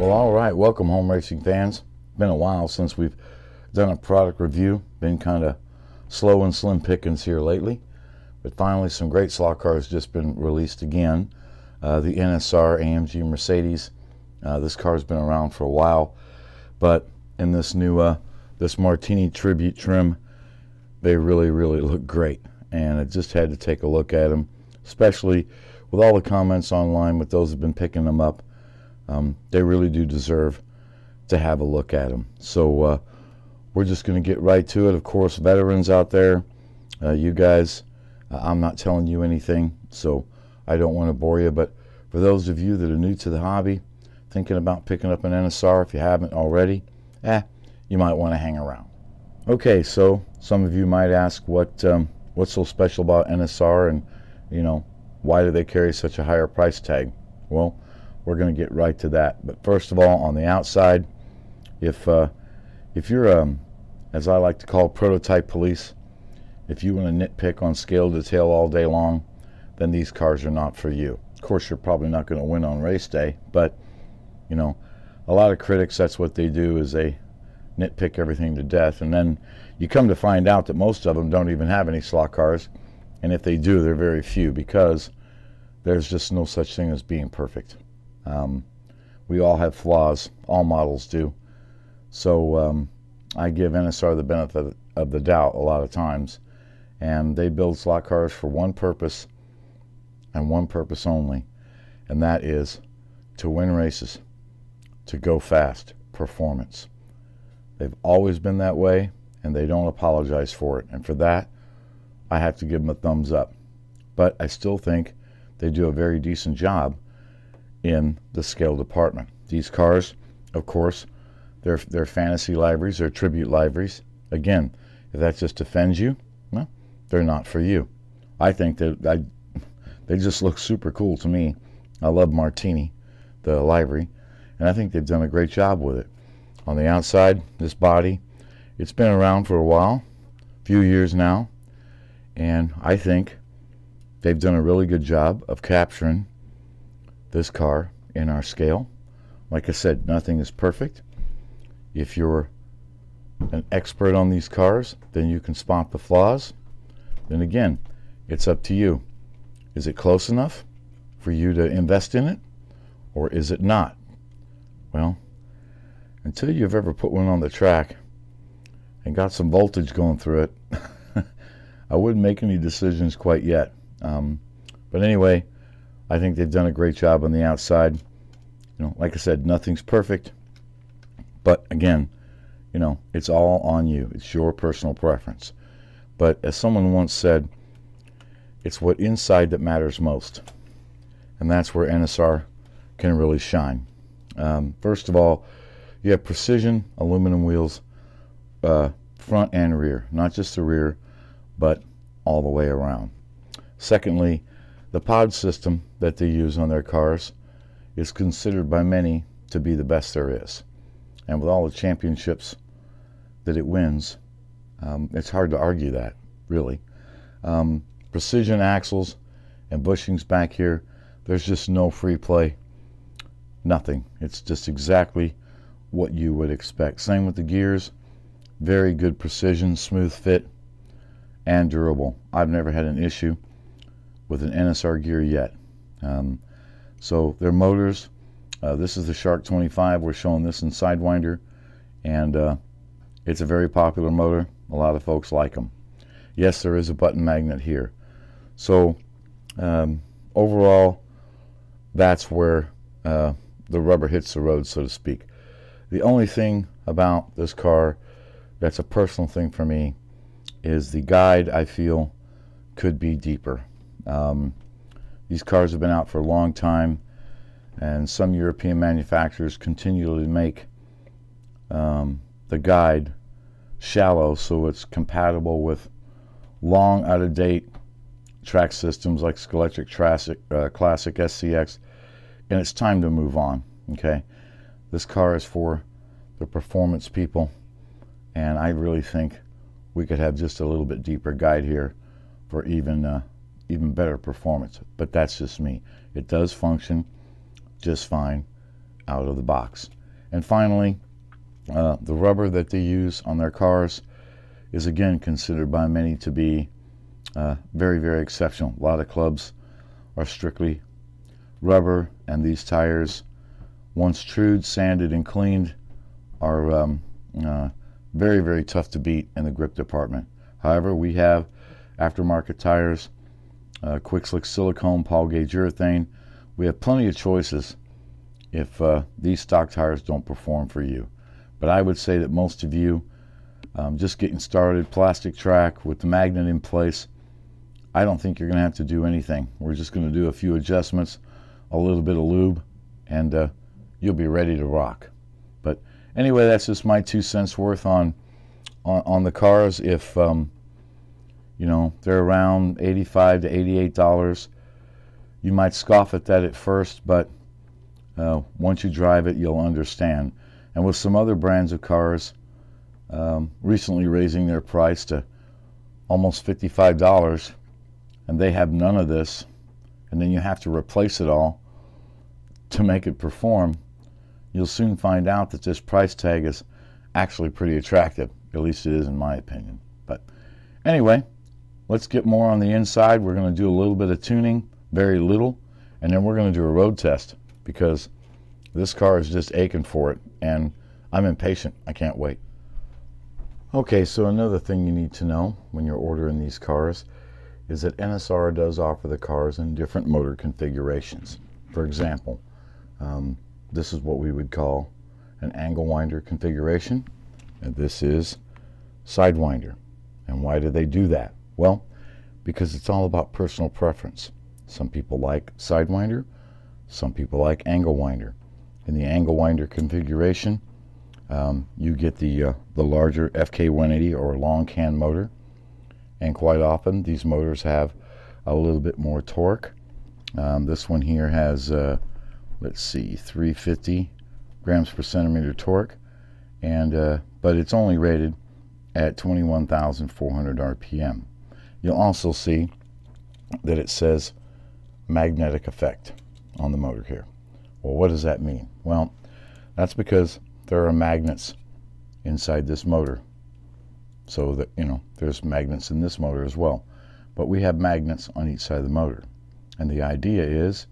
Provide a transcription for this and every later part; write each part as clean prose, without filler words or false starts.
Well, all right, welcome home racing fans. Been a while since we've done a product review. Been kind of slow and slim pickings here lately, but finally some great slot cars just been released again. The NSR AMG Mercedes. This car's been around for a while, but in this new this Martini Tribute trim, they really look great, and I just had to take a look at them, especially with all the comments online with those who've been picking them up. They really do deserve to have a look at them. So we're just going to get right to it. Of course, veterans out there, you guys, I'm not telling you anything, so I don't want to bore you, but for those of you that are new to the hobby, thinking about picking up an NSR, if you haven't already, you might want to hang around. Okay, so some of you might ask what's so special about NSR, and why do they carry such a higher price tag? Well, we're going to get right to that. But first of all, on the outside, if you're as I like to call prototype police, if you want to nitpick on scale detail all day long, then these cars are not for you. Of course, you're probably not going to win on race day, but a lot of critics, that's what they do, is they nitpick everything to death, and then you come to find out that most of them don't even have any slot cars, and if they do, they're very few, because there's just no such thing as being perfect. We all have flaws, all models do. So I give NSR the benefit of the doubt a lot of times, and they build slot cars for one purpose and one purpose only, and that is to win races, to go fast, performance. They've always been that way, and they don't apologize for it, and for that I have to give them a thumbs up. But I still think they do a very decent job in the scale department. These cars, of course, they're fantasy liveries, they're tribute liveries. Again, if that just offends you, well, they're not for you. I think that they just look super cool to me. I love Martini, the livery, and I think they've done a great job with it. On the outside, this body, it's been around for a while, a few years now, and I think they've done a really good job of capturing this car in our scale. Like I said, nothing is perfect. If you're an expert on these cars, then you can spot the flaws. Then again, it's up to you. Is it close enough for you to invest in it, or is it not? Well, until you've ever put one on the track and got some voltage going through it, I wouldn't make any decisions quite yet. But anyway, I think they've done a great job on the outside. Like I said, nothing's perfect, but again, it's all on you. It's your personal preference. But as someone once said, it's what inside that matters most, and that's where NSR can really shine. First of all, you have precision aluminum wheels, front and rear, not just the rear, but all the way around. Secondly, the pod system that they use on their cars is considered by many to be the best there is. And with all the championships that it wins, it's hard to argue that, really. Precision axles and bushings back here, there's just no free play, nothing. It's just exactly what you would expect. Same with the gears, very good precision, smooth fit, and durable. I've never had an issue with an NSR gear yet. So their motors, this is the Shark 25. We're showing this in Sidewinder, and it's a very popular motor. A lot of folks like them. Yes, there is a button magnet here. So overall, that's where the rubber hits the road, so to speak. The only thing about this car that's a personal thing for me is the guide, I feel, could be deeper. These cars have been out for a long time, and some European manufacturers continually make the guide shallow so it's compatible with long out-of-date track systems like Scalextric Classic SCX, and it's time to move on. Okay, this car is for the performance people, and I really think we could have just a little bit deeper guide here for even better performance. But that's just me. It does function just fine out of the box. And finally, the rubber that they use on their cars is again considered by many to be very, very exceptional. A lot of clubs are strictly rubber, and these tires, once trued, sanded, and cleaned, are very, very tough to beat in the grip department. However, we have aftermarket tires, quick slick silicone, Paul gauge urethane. We have plenty of choices if these stock tires don't perform for you. But I would say that most of you just getting started, plastic track with the magnet in place, I don't think you're going to have to do anything. We're just going to do a few adjustments, a little bit of lube, and you'll be ready to rock. But anyway, that's just my 2 cents worth on the cars. If you know, they're around $85 to $88, you might scoff at that at first, but once you drive it, you'll understand. And with some other brands of cars recently raising their price to almost $55, and they have none of this, and then you have to replace it all to make it perform, you'll soon find out that this price tag is actually pretty attractive. At least it is in my opinion. But anyway, let's get more on the inside. We're going to do a little bit of tuning, very little, and then we're going to do a road test, because this car is just aching for it, and I'm impatient. I can't wait. Okay, so another thing you need to know when you're ordering these cars is that NSR does offer the cars in different motor configurations. For example, this is what we would call an angle winder configuration, and this is sidewinder. And why do they do that? Well, because it's all about personal preference. Some people like sidewinder, some people like angle winder. In the angle winder configuration, you get the larger FK180 or long can motor, and quite often these motors have a little bit more torque. This one here has let's see, 350 grams per centimeter torque, and but it's only rated at 21,400 RPM. You'll also see that it says magnetic effect on the motor here. Well, what does that mean? Well, that's because there are magnets inside this motor, so that, you know, there's magnets in this motor as well, but we have magnets on each side of the motor. And the idea is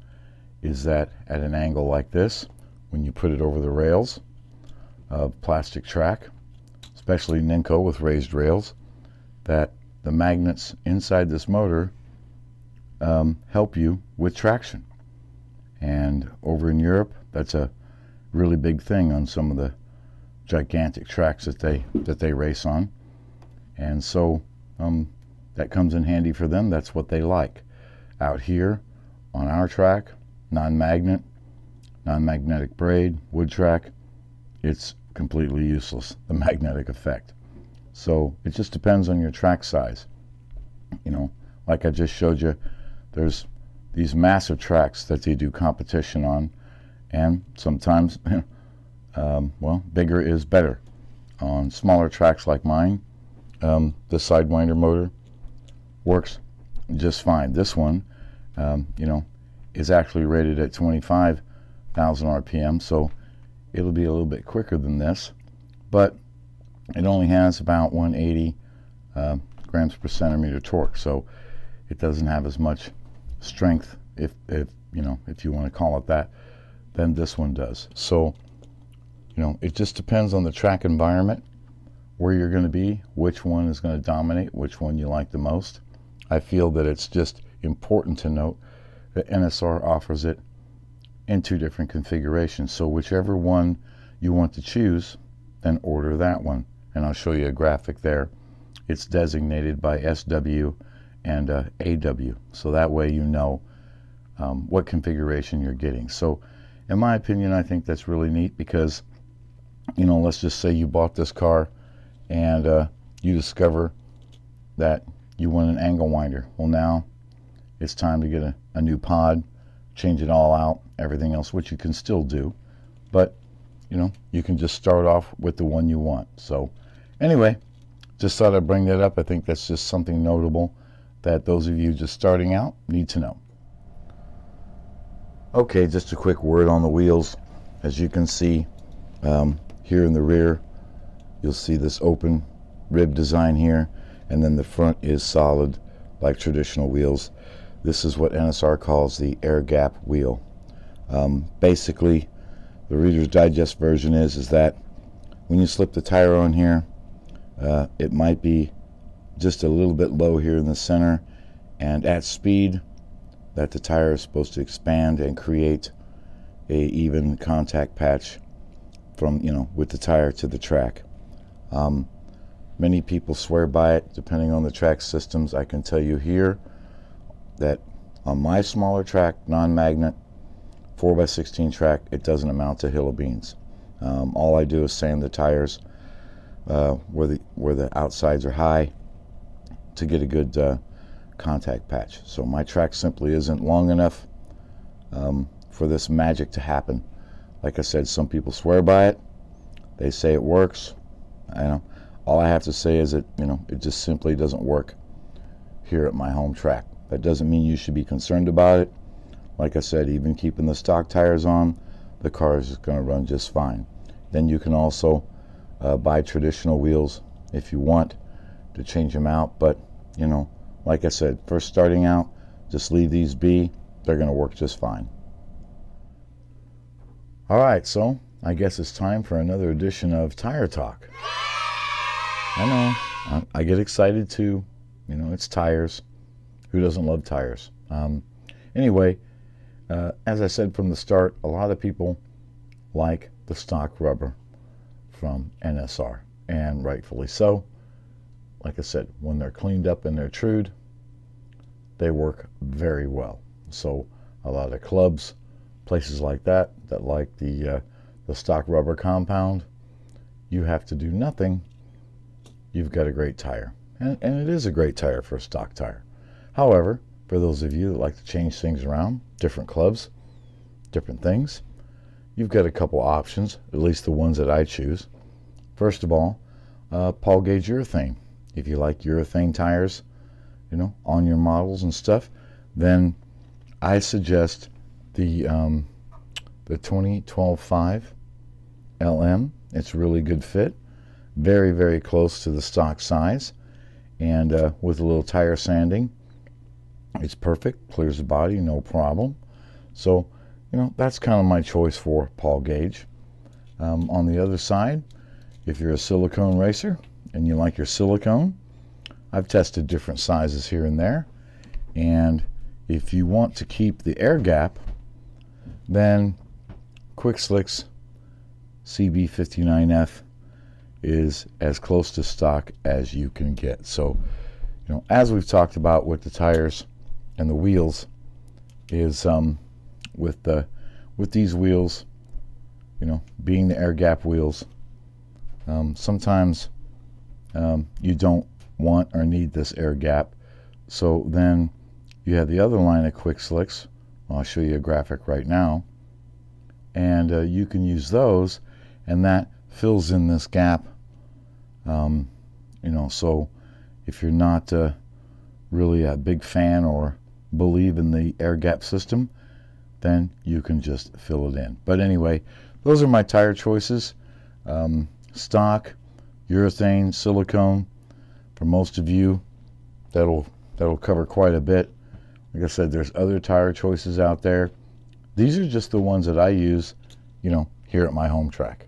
that at an angle like this, when you put it over the rails of plastic track, especially Ninco with raised rails, that the magnets inside this motor help you with traction. And over in Europe, that's a really big thing on some of the gigantic tracks that they race on. And so that comes in handy for them. That's what they like. Out here on our track, non-magnetic braid, wood track, it's completely useless, the magnetic effect. So it just depends on your track size. You know, like I just showed you, there's these massive tracks that they do competition on, and sometimes well, bigger is better. On smaller tracks like mine, the sidewinder motor works just fine. This one, you know, is actually rated at 25,000 RPM, so it'll be a little bit quicker than this, but it only has about 180 grams per centimeter torque, so it doesn't have as much strength, if you know, if you want to call it that, than this one does. So, you know, it just depends on the track environment, where you're going to be, which one is going to dominate, which one you like the most. I feel that it's just important to note that NSR offers it in 2 different configurations. So whichever one you want to choose, then order that one. And I'll show you a graphic there. It's designated by SW and AW. So that way you know what configuration you're getting. So in my opinion, I think that's really neat, because, you know, let's just say you bought this car and you discover that you want an angle winder. Well, now it's time to get a new pod, change it all out, everything else, which you can still do, but you know, you can just start off with the one you want. So anyway, just thought I'd bring that up. I think that's just something notable that those of you just starting out need to know. Okay, just a quick word on the wheels. As you can see, Here in the rear, you'll see this open rib design here, and then the front is solid like traditional wheels. This is what NSR calls the air gap wheel. Basically, the Reader's Digest version is that when you slip the tire on here, it might be just a little bit low here in the center, and at speed that the tire is supposed to expand and create a even contact patch from, with the tire to the track. Many people swear by it depending on the track systems. I can tell you here that on my smaller track, non-magnet 4x16 track, it doesn't amount to a hill of beans. All I do is sand the tires where the outsides are high to get a good contact patch. So my track simply isn't long enough for this magic to happen. Like I said, some people swear by it. They say it works. All I have to say is that it just simply doesn't work here at my home track. That doesn't mean you should be concerned about it. Like I said, even keeping the stock tires on, the car is going to run just fine. Then you can also buy traditional wheels if you want to change them out. But like I said, first starting out, just leave these be. They're going to work just fine. All right, so I guess it's time for another edition of Tire Talk. I know, I get excited too. It's tires. Who doesn't love tires? Anyway, as I said from the start, a lot of people like the stock rubber from NSR, and rightfully so. Like I said, when they're cleaned up and they're trued, they work very well. So a lot of clubs, places like that like the stock rubber compound, you have to do nothing. You've got a great tire, and it is a great tire for a stock tire. However, for those of you that like to change things around, different clubs, different things, you've got a couple options, at least the ones that I choose. First of all, Paul Gauge urethane. If you like urethane tires, on your models and stuff, then I suggest the 2012-5 LM. It's a really good fit, very, very close to the stock size, and with a little tire sanding, it's perfect, clears the body, no problem. So, that's kind of my choice for Paul Gauge. On the other side, if you're a silicone racer and you like your silicone, I've tested different sizes here and there, and if you want to keep the air gap, then Quick Slick's CB59F is as close to stock as you can get. So, as we've talked about with the tires and the wheels, is with these wheels, being the air gap wheels, sometimes you don't want or need this air gap. So then you have the other line of Quick Slicks. I'll show you a graphic right now, and you can use those, and that fills in this gap. So if you're not really a big fan or believe in the air gap system, then you can just fill it in. But anyway, those are my tire choices. Stock, urethane, silicone. For most of you, that'll cover quite a bit. Like I said, there's other tire choices out there. These are just the ones that I use, here at my home track.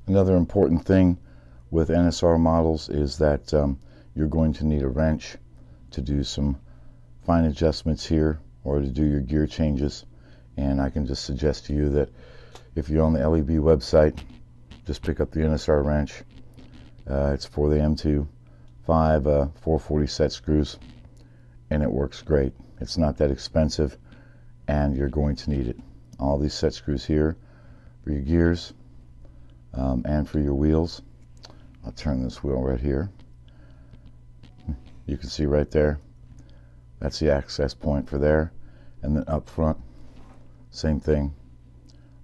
Another important thing with NSR models is that you're going to need a wrench to do some fine adjustments here, or to do your gear changes. And I can just suggest to you that if you're on the LEB website, just pick up the NSR wrench. It's for the M2 5 440 set screws, and it works great. It's not that expensive, and you're going to need it. All these set screws here for your gears and for your wheels. I'll turn this wheel right here. You can see right there, that's the access point for there. And then up front, same thing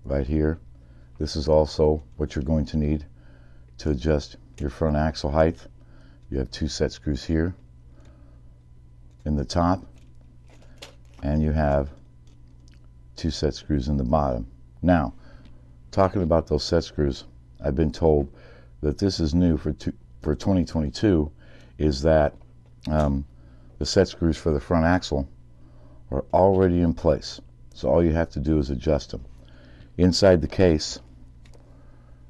right here. This is also what you're going to need to adjust your front axle height. You have two set screws here in the top, and you have two set screws in the bottom. Now, talking about those set screws, I've been told that this is new for 2022, is that the set screws for the front axle are already in place. So all you have to do is adjust them. Inside the case,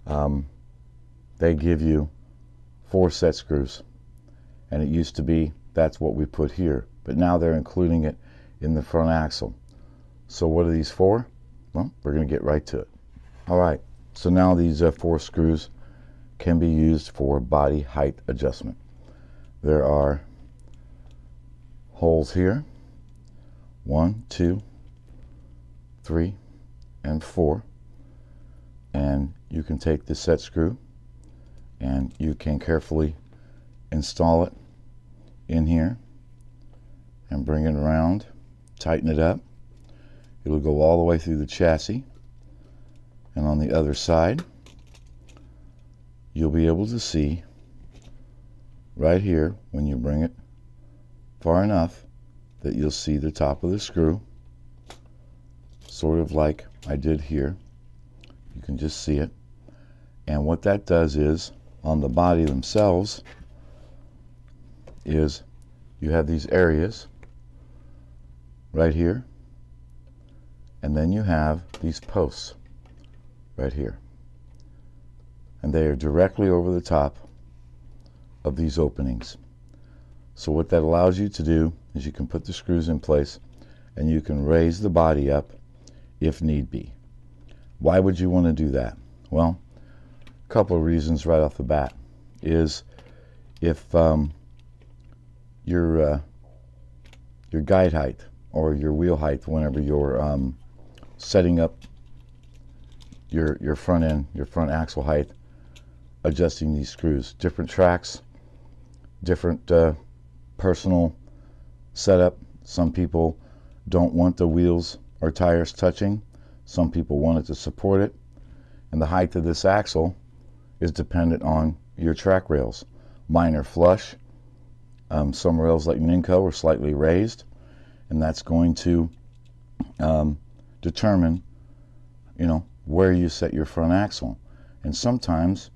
they give you 4 set screws, and it used to be that's what we put here, but now they're including it in the front axle. So what are these for? Well, we're going to get right to it. All right, so now these 4 screws can be used for body height adjustment. There are holes here, 1, 2, 3, and 4, and you can take the set screw and you can carefully install it in here and bring it around, tighten it up. It'll go all the way through the chassis, and on the other side you'll be able to see right here, when you bring it far enough, that you'll see the top of the screw, sort of like I did here. You can just see it. And what that does is, on the body themselves, is you have these areas right here, and then you have these posts right here, and they are directly over the top of these openings. So what that allows you to do is you can put the screws in place and you can raise the body up if need be. Why would you want to do that? Well, a couple of reasons right off the bat is if your guide height or your wheel height, whenever you're setting up your front end, your front axle height, adjusting these screws, different tracks, different personal setup. Some people don't want the wheels or tires touching. Some people want it to support it. And the height of this axle is dependent on your track rails. Mine are flush. Some rails like Ninco are slightly raised, and that's going to determine, where you set your front axle. And sometimes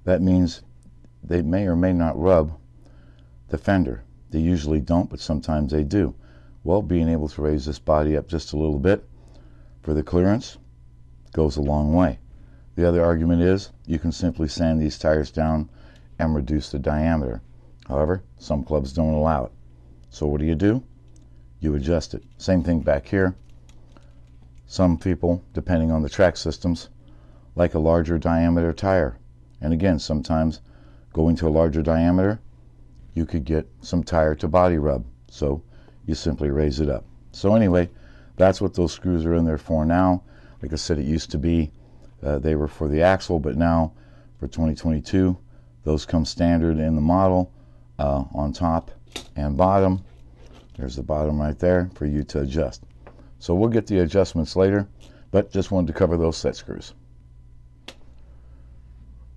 that means they may or may not rub the fender. They usually don't, but sometimes they do. Well, being able to raise this body up just a little bit for the clearance goes a long way. The other argument is you can simply sand these tires down and reduce the diameter. However, some clubs don't allow it. So what do? You adjust it. Same thing back here. Some people, depending on the track systems, like a larger diameter tire. And again, sometimes going to a larger diameter, you could get some tire to body rub. So you simply raise it up. So anyway, that's what those screws are in there for now. Like I said, it used to be they were for the axle, but now for 2022, those come standard in the model on top and bottom. There's the bottom right there for you to adjust. So we'll get the adjustments later, but just wanted to cover those set screws.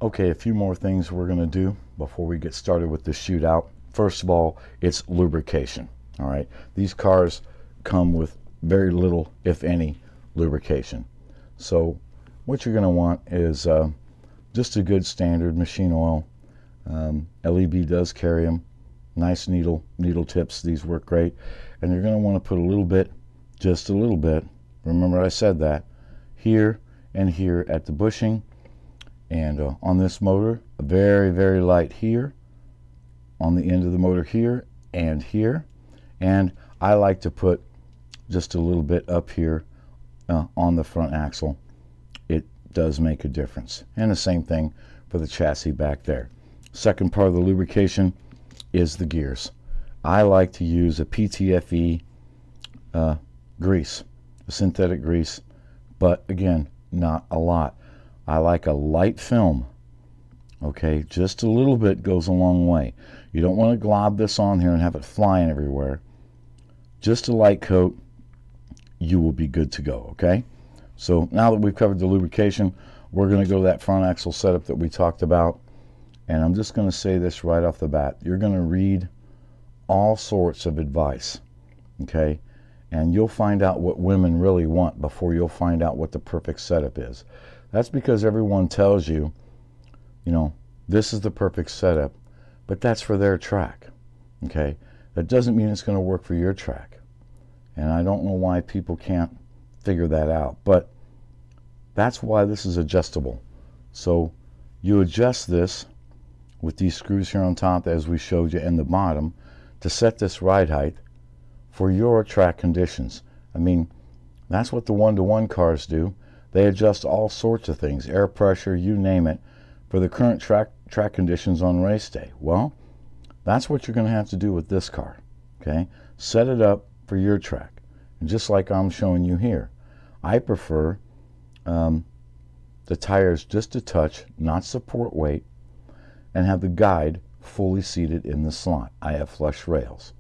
Okay, a few more things we're going to do before we get started with the shootout. First of all, it's lubrication. All right, these cars come with very little, if any, lubrication. So what you're going to want is just a good standard machine oil. LEB does carry them. Nice needle tips. These work great. And you're going to want to put a little bit, just a little bit. Remember I said that. Here and here at the bushing. And on this motor, very, very light here. On the end of the motor here and here. And I like to put just a little bit up here on the front axle. It does make a difference. And the same thing for the chassis back there. Second part of the lubrication is the gears. I like to use a PTFE grease, a synthetic grease, but again, not a lot. I like a light film. Okay, just a little bit goes a long way. You don't want to glob this on here and have it flying everywhere. Just a light coat, you will be good to go. Okay, so now that we've covered the lubrication, we're going to go to that front axle setup that we talked about. And I'm just going to say this right off the bat. You're going to read all sorts of advice, okay? And you'll find out what women really want before you'll find out what the perfect setup is. That's because everyone tells you, you know, this is the perfect setup, but that's for their track, okay? That doesn't mean it's going to work for your track. And I don't know why people can't figure that out, but that's why this is adjustable. So you adjust this with these screws here on top, as we showed you, and the bottom, to set this ride height for your track conditions. I mean, that's what the one-to-one cars do. They adjust all sorts of things, air pressure, you name it, for the current track conditions on race day. Well, that's what you're going to have to do with this car, okay? Set it up for your track. And just like I'm showing you here, I prefer the tires just a touch, not support weight, and have the guide fully seated in the slot. I have flush rails.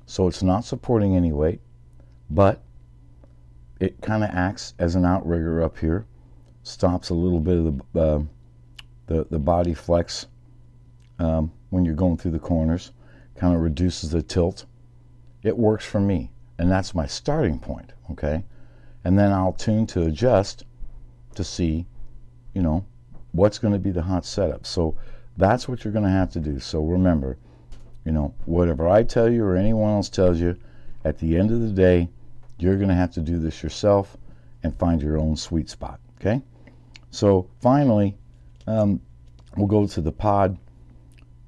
So it's not supporting any weight, but it kind of acts as an outrigger up here, stops a little bit of the body flex when you're going through the corners, kind of reduces the tilt. It works for me, and that's my starting point, okay? And then I'll tune to adjust to see, you know, what's going to be the hot setup. So that's what you're going to have to do. So remember, you know, whatever I tell you or anyone else tells you, at the end of the day, you're going to have to do this yourself and find your own sweet spot, okay? So finally, we'll go to the pod.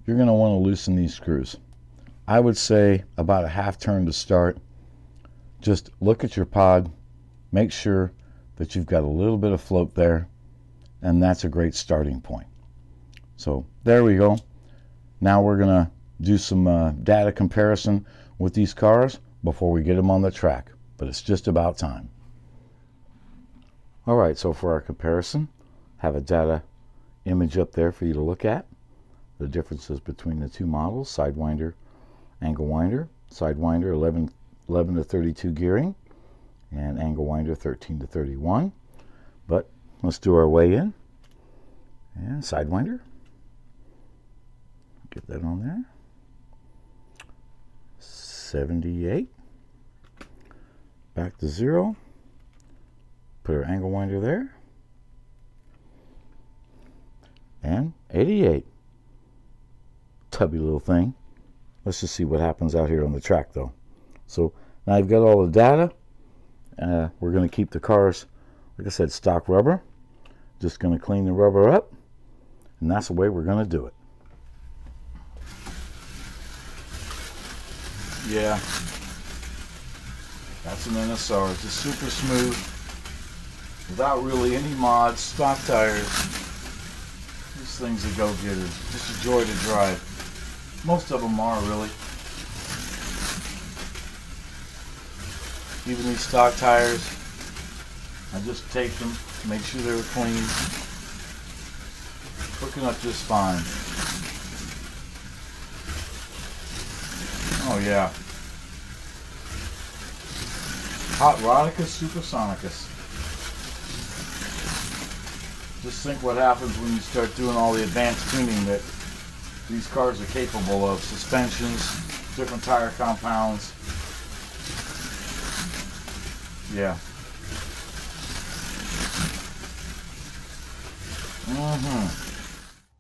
You're going to want to loosen these screws. I would say about a half turn to start. Just look at your pod, make sure that you've got a little bit of float there, and that's a great starting point. So there we go. Now we're going to do some data comparison with these cars before we get them on the track, but it's just about time. All right, so for our comparison, have a data image up there for you to look at. The differences between the two models, Sidewinder, Angle Winder. Sidewinder 11 to 32 gearing, and Angle Winder 13 to 31. But let's do our weigh in. And Sidewinder. Get that on there. 78. Back to 0. Put our Angle Winder there. And 88. Tubby little thing. Let's just see what happens out here on the track though. So now I've got all the data. We're going to keep the cars, like I said, stock rubber. Just going to clean the rubber up, and that's the way we're going to do it. Yeah, that's an NSR. It's just super smooth, without really any mods, stock tires. These things are go-getters. Just a joy to drive. Most of them are, really. Even these stock tires, I just take them, make sure they're clean. Hooking up just fine. Oh yeah. Hot Rodicus Supersonicus. Just think what happens when you start doing all the advanced tuning that these cars are capable of. Suspensions, different tire compounds. Yeah.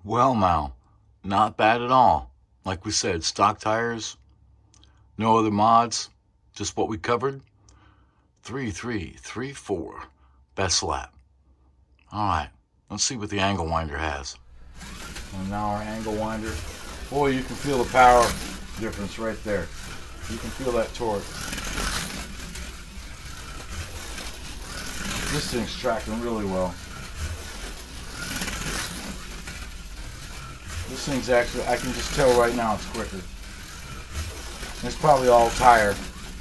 Well now, not bad at all. Like we said, stock tires, no other mods, just what we covered. 3.334 best lap. Alright, let's see what the Angle Winder has. And now our Angle Winder. Boy, you can feel the power difference right there. You can feel that torque. This thing's tracking really well. This thing's actually, I can just tell right now it's quicker. It's probably all tire.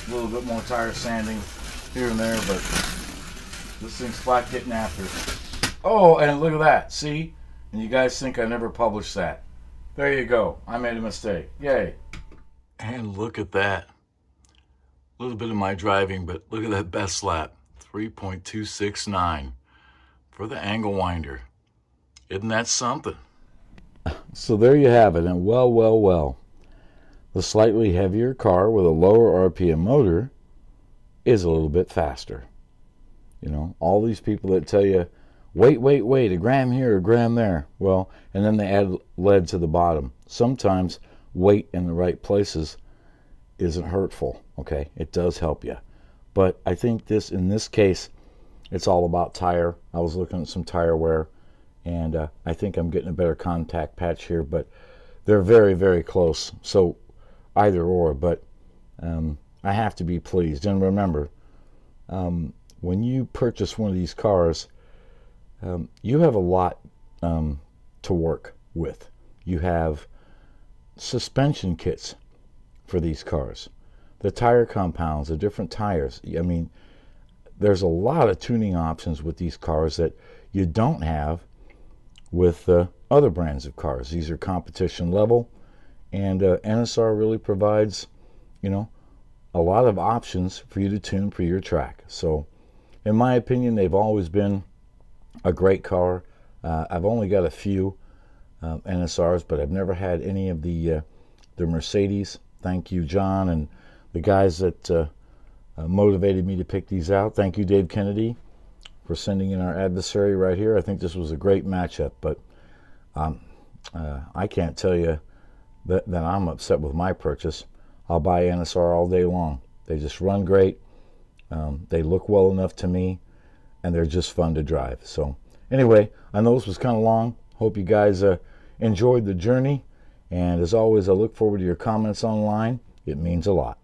A little bit more tire sanding here and there, but this thing's flat getting after it. Oh, and look at that. See? And you guys think I never published that. There you go. I made a mistake. Yay. And look at that. A little bit of my driving, but look at that best lap. 3.269 for the Angle Winder. Isn't that something? So there you have it. And well. The slightly heavier car with a lower RPM motor is a little bit faster. You know, all these people that tell you, wait, a gram here, a gram there. Well, and then they add lead to the bottom. Sometimes weight in the right places isn't hurtful, okay? It does help you. But I think in this case, it's all about tire. I was looking at some tire wear, and I think I'm getting a better contact patch here, but they're very, very close. So either or, but I have to be pleased. And remember, when you purchase one of these cars, you have a lot to work with. You have suspension kits for these cars, the tire compounds, the different tires. I mean, there's a lot of tuning options with these cars that you don't have with other brands of cars. These are competition level, and NSR really provides, you know, a lot of options for you to tune for your track. So in my opinion, they've always been a great car. I've only got a few NSRs, but I've never had any of the Mercedes. Thank you, John, and the guys that motivated me to pick these out. Thank you, Dave Kennedy, for sending in our adversary right here. I think this was a great matchup, but I can't tell you that I'm upset with my purchase. I'll buy NSR all day long. They just run great. They look well enough to me, and they're just fun to drive. So anyway, I know this was kind of long. Hope you guys enjoyed the journey. And as always, I look forward to your comments online. It means a lot.